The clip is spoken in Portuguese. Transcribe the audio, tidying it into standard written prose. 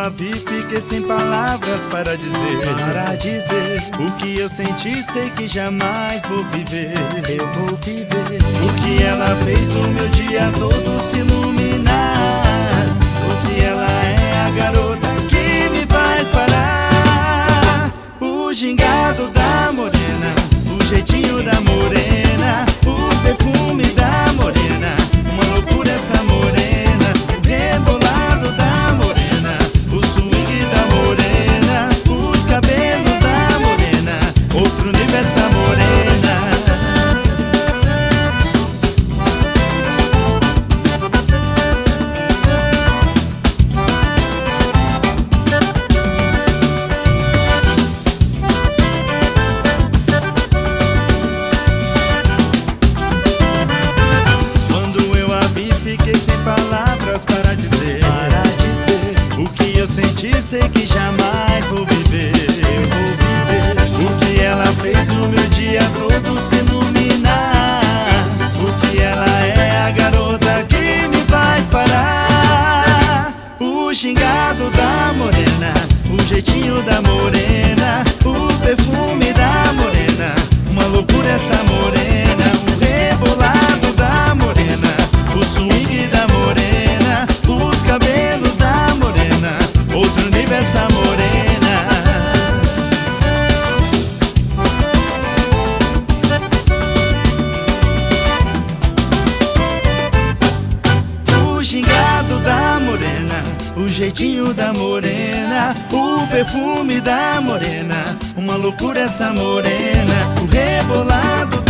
a vi, fiquei sem palavras para dizer. O que eu senti, sei que jamais vou viver. Eu vou viver. O que ela fez o meu dia todo se iluminar. O que ela é a garota que me faz parar. O gingado da morena, o jeitinho da morena, o perfume da morena, uma loucura essa morena, o rebolado da morena, o swing da morena, os cabelos da morena, outro nível essa morena. Fiquei sem palavras para dizer. O que eu senti, sei que jamais vou viver. Eu vou viver. O que ela fez o meu dia todo se iluminar. O que ela é a garota que me faz parar. O gingado da morena, o jeitinho da morena, o perfume da morena, uma loucura essa morena, o rebolado da morena, o swing da morena, os cabelos da morena, outro nível essa morena. O gingado da morena, o jeitinho da morena, o perfume da morena, uma loucura essa morena, o rebolado